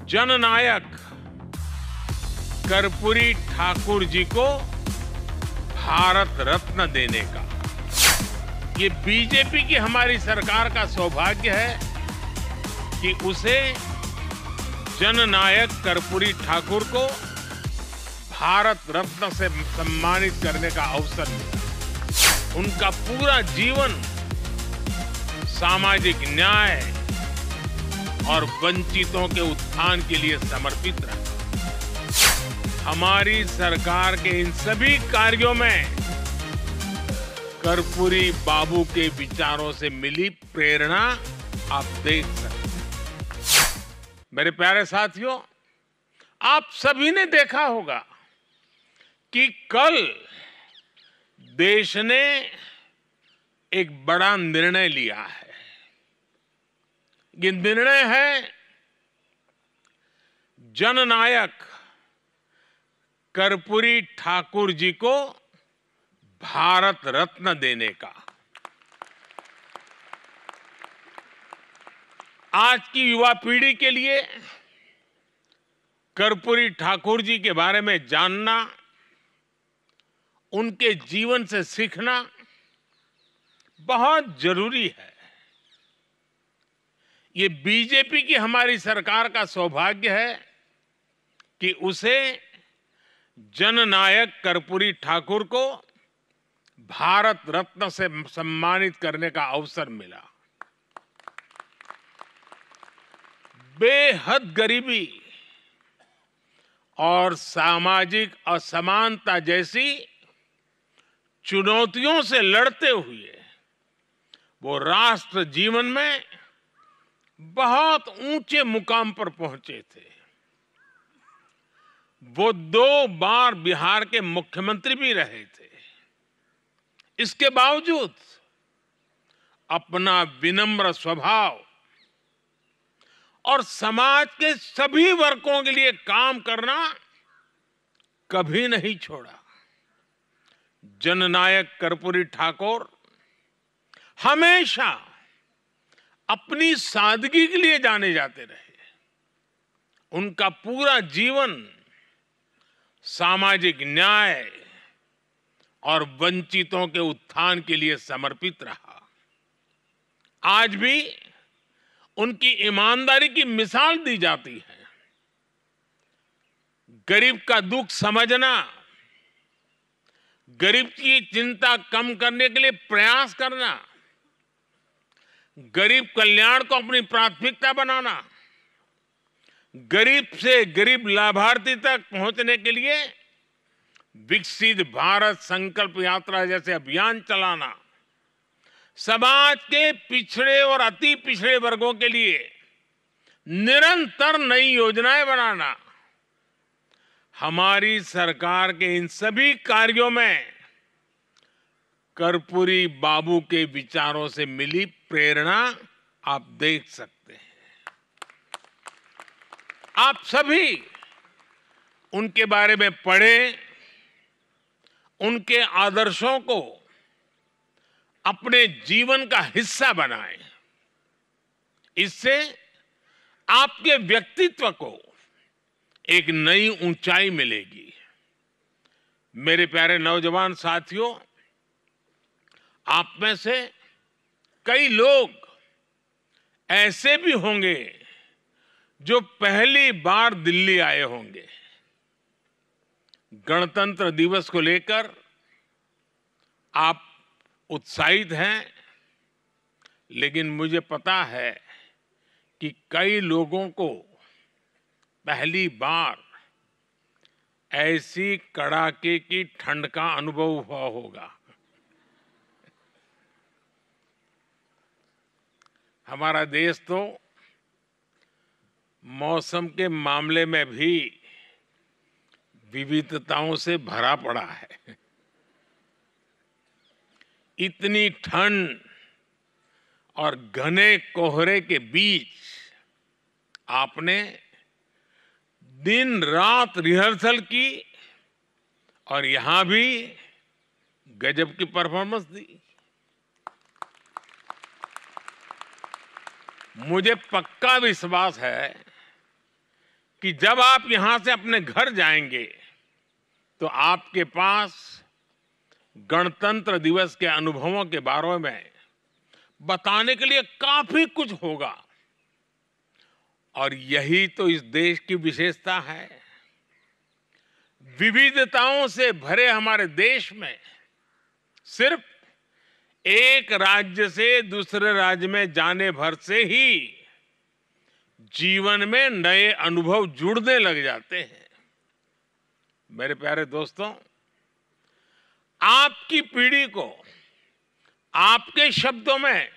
जननायक कर्पूरी ठाकुर जी को भारत रत्न देने का ये बीजेपी की हमारी सरकार का सौभाग्य है कि उसे जननायक कर्पूरी ठाकुर को भारत रत्न से सम्मानित करने का अवसर मिला। उनका पूरा जीवन सामाजिक न्याय और वंचितों के उत्थान के लिए समर्पित रहा। हमारी सरकार के इन सभी कार्यों में कर्पूरी बाबू के विचारों से मिली प्रेरणा आप देख सकते हैं। मेरे प्यारे साथियों, आप सभी ने देखा होगा कि कल देश ने एक बड़ा निर्णय लिया है। ये निर्णय है जननायक कर्पूरी ठाकुर जी को भारत रत्न देने का। आज की युवा पीढ़ी के लिए कर्पूरी ठाकुर जी के बारे में जानना, उनके जीवन से सीखना बहुत जरूरी है। ये बीजेपी की हमारी सरकार का सौभाग्य है कि उसे जननायक कर्पूरी ठाकुर को भारत रत्न से सम्मानित करने का अवसर मिला। बेहद गरीबी और सामाजिक असमानता जैसी चुनौतियों से लड़ते हुए वो राष्ट्र जीवन में बहुत ऊंचे मुकाम पर पहुंचे थे। वो 2 बार बिहार के मुख्यमंत्री भी रहे थे। इसके बावजूद अपना विनम्र स्वभाव और समाज के सभी वर्गों के लिए काम करना कभी नहीं छोड़ा। जननायक कर्पूरी ठाकुर हमेशा अपनी सादगी के लिए जाने जाते रहे। उनका पूरा जीवन सामाजिक न्याय और वंचितों के उत्थान के लिए समर्पित रहा। आज भी उनकी ईमानदारी की मिसाल दी जाती है। गरीब का दुख समझना, गरीब की चिंता कम करने के लिए प्रयास करना, गरीब कल्याण को अपनी प्राथमिकता बनाना, गरीब से गरीब लाभार्थी तक पहुंचने के लिए विकसित भारत संकल्प यात्रा जैसे अभियान चलाना, समाज के पिछड़े और अति पिछड़े वर्गों के लिए निरंतर नई योजनाएं बनाना, हमारी सरकार के इन सभी कार्यों में कर्पूरी बाबू के विचारों से मिली प्रेरणा आप देख सकते हैं। आप सभी उनके बारे में पढ़ें, उनके आदर्शों को अपने जीवन का हिस्सा बनाएं। इससे आपके व्यक्तित्व को एक नई ऊंचाई मिलेगी। मेरे प्यारे नौजवान साथियों, आप में से कई लोग ऐसे भी होंगे जो पहली बार दिल्ली आए होंगे। गणतंत्र दिवस को लेकर आप उत्साहित हैं, लेकिन मुझे पता है कि कई लोगों को पहली बार ऐसी कड़ाके की ठंड का अनुभव हुआ होगा। हमारा देश तो मौसम के मामले में भी विविधताओं से भरा पड़ा है। इतनी ठंड और घने कोहरे के बीच आपने दिन रात रिहर्सल की और यहां भी गजब की परफॉर्मेंस दी। मुझे पक्का विश्वास है कि जब आप यहां से अपने घर जाएंगे तो आपके पास गणतंत्र दिवस के अनुभवों के बारे में बताने के लिए काफी कुछ होगा। और यही तो इस देश की विशेषता है। विविधताओं से भरे हमारे देश में सिर्फ एक राज्य से दूसरे राज्य में जाने भर से ही जीवन में नए अनुभव जुड़ने लग जाते हैं। मेरे प्यारे दोस्तों, आपकी पीढ़ी को आपके शब्दों में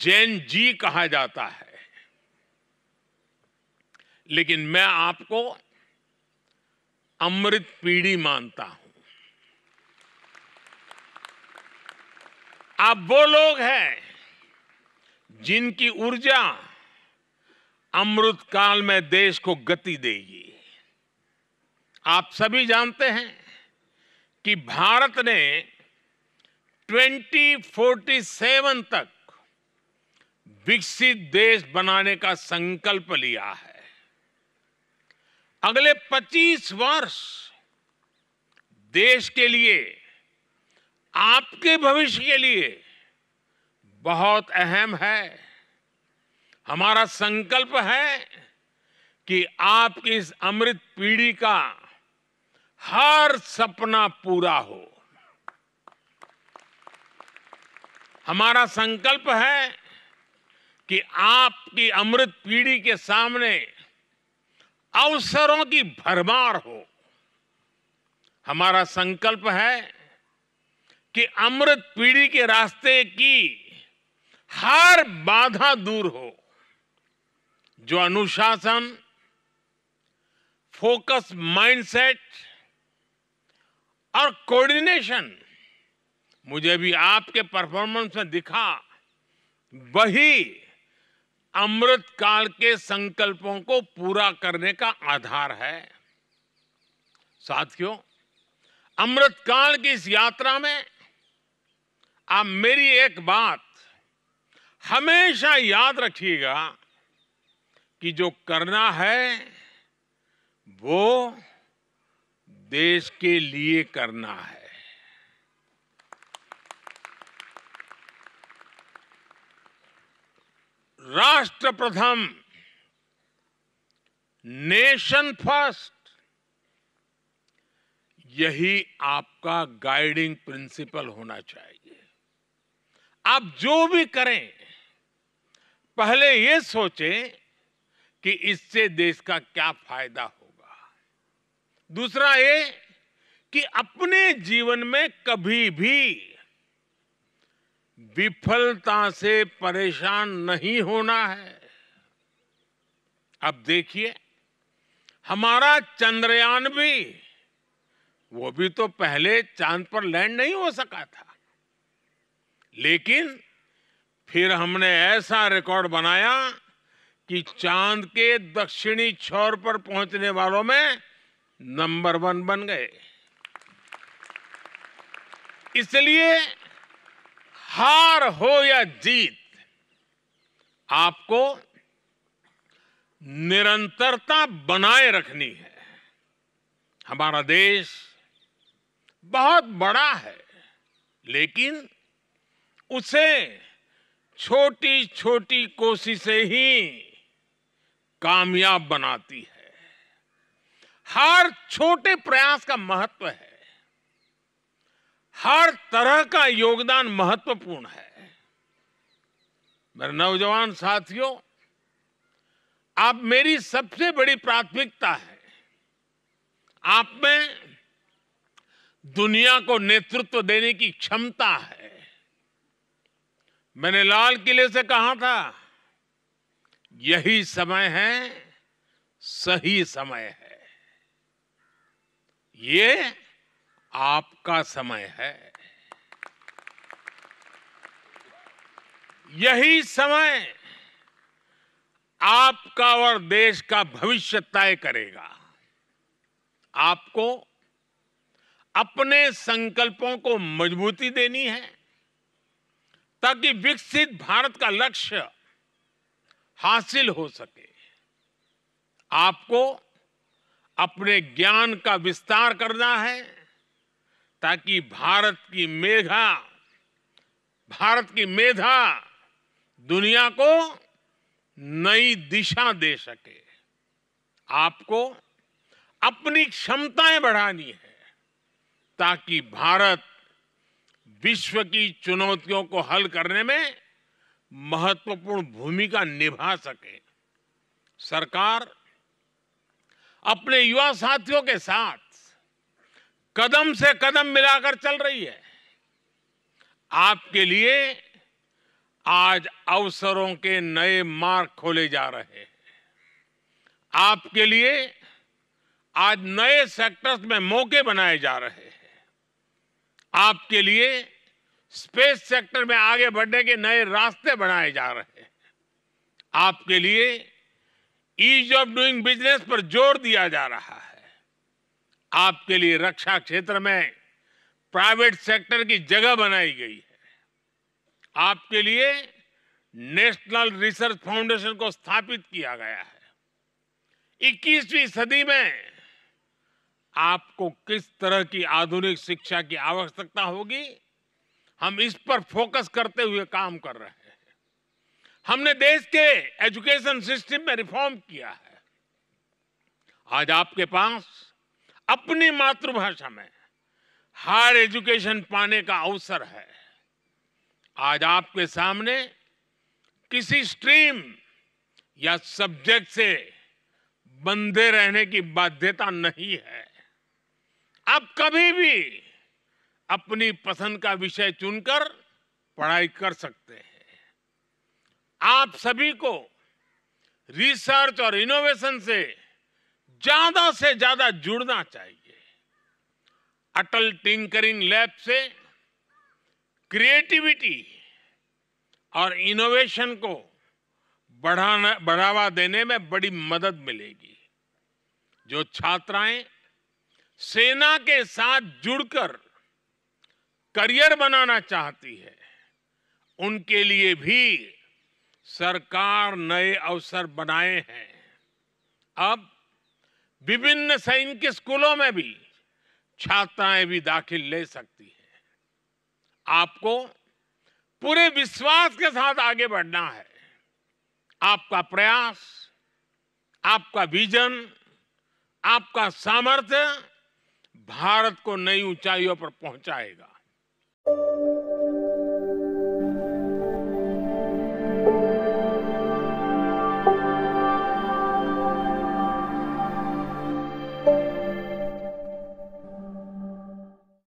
जेन जी कहा जाता है, लेकिन मैं आपको अमृत पीढ़ी मानता हूं। आप वो लोग हैं जिनकी ऊर्जा अमृत काल में देश को गति देगी। आप सभी जानते हैं कि भारत ने 2047 तक विकसित देश बनाने का संकल्प लिया है। अगले 25 वर्ष देश के लिए, आपके भविष्य के लिए बहुत अहम है। हमारा संकल्प है कि आपकी इस अमृत पीढ़ी का हर सपना पूरा हो। हमारा संकल्प है कि आपकी अमृत पीढ़ी के सामने अवसरों की भरमार हो। हमारा संकल्प है कि अमृत पीढ़ी के रास्ते की हर बाधा दूर हो। जो अनुशासन, फोकस माइंडसेट और कोऑर्डिनेशन मुझे भी आपके परफॉर्मेंस में दिखा, वही अमृत काल के संकल्पों को पूरा करने का आधार है। साथियों, अमृत काल की इस यात्रा में आप मेरी एक बात हमेशा याद रखिएगा कि जो करना है वो देश के लिए करना है। राष्ट्र प्रथम, नेशन फर्स्ट, यही आपका गाइडिंग प्रिंसिपल होना चाहिए। आप जो भी करें, पहले ये सोचें कि इससे देश का क्या फायदा होगा। दूसरा ये कि अपने जीवन में कभी भी विफलता से परेशान नहीं होना है। अब देखिए, हमारा चंद्रयान भी, वो भी तो पहले चांद पर लैंड नहीं हो सका था, लेकिन फिर हमने ऐसा रिकॉर्ड बनाया कि चांद के दक्षिणी छोर पर पहुंचने वालों में नंबर 1 बन गए। इसलिए हार हो या जीत, आपको निरंतरता बनाए रखनी है। हमारा देश बहुत बड़ा है, लेकिन उसे छोटी छोटी कोशिशें ही कामयाब बनाती है। हर छोटे प्रयास का महत्व है। हर तरह का योगदान महत्वपूर्ण है। मेरे नौजवान साथियों, आप मेरी सबसे बड़ी प्राथमिकता है। आप में दुनिया को नेतृत्व देने की क्षमता है। मैंने लाल किले से कहा था, यही समय है, सही समय है। ये आपका समय है। यही समय आपका और देश का भविष्य तय करेगा। आपको अपने संकल्पों को मजबूती देनी है, ताकि विकसित भारत का लक्ष्य हासिल हो सके। आपको अपने ज्ञान का विस्तार करना है ताकि भारत की मेधा दुनिया को नई दिशा दे सके। आपको अपनी क्षमताएं बढ़ानी है ताकि भारत विश्व की चुनौतियों को हल करने में महत्वपूर्ण भूमिका निभा सके। सरकार अपने युवा साथियों के साथ कदम से कदम मिलाकर चल रही है। आपके लिए आज अवसरों के नए मार्ग खोले जा रहे हैं। आपके लिए आज नए सेक्टर्स में मौके बनाए जा रहे हैं। आपके लिए स्पेस सेक्टर में आगे बढ़ने के नए रास्ते बनाए जा रहे हैं। आपके लिए ईज ऑफ डूइंग बिजनेस पर जोर दिया जा रहा है। आपके लिए रक्षा क्षेत्र में प्राइवेट सेक्टर की जगह बनाई गई है। आपके लिए नेशनल रिसर्च फाउंडेशन को स्थापित किया गया है। 21वीं सदी में आपको किस तरह की आधुनिक शिक्षा की आवश्यकता होगी, हम इस पर फोकस करते हुए काम कर रहे हैं। हमने देश के एजुकेशन सिस्टम में रिफॉर्म किया है। आज आपके पास अपनी मातृभाषा में हायर एजुकेशन पाने का अवसर है। आज आपके सामने किसी स्ट्रीम या सब्जेक्ट से बंधे रहने की बाध्यता नहीं है। आप कभी भी अपनी पसंद का विषय चुनकर पढ़ाई कर सकते हैं। आप सभी को रिसर्च और इनोवेशन से ज्यादा जुड़ना चाहिए। अटल टिंकरिंग लैब से क्रिएटिविटी और इनोवेशन को बढ़ावा देने में बड़ी मदद मिलेगी। जो छात्राएं सेना के साथ जुड़कर करियर बनाना चाहती है, उनके लिए भी सरकार नए अवसर बनाए हैं। अब विभिन्न सैनिक स्कूलों में भी छात्राएं भी दाखिल ले सकती हैं। आपको पूरे विश्वास के साथ आगे बढ़ना है। आपका प्रयास, आपका विजन, आपका सामर्थ्य भारत को नई ऊंचाइयों पर पहुंचाएगा।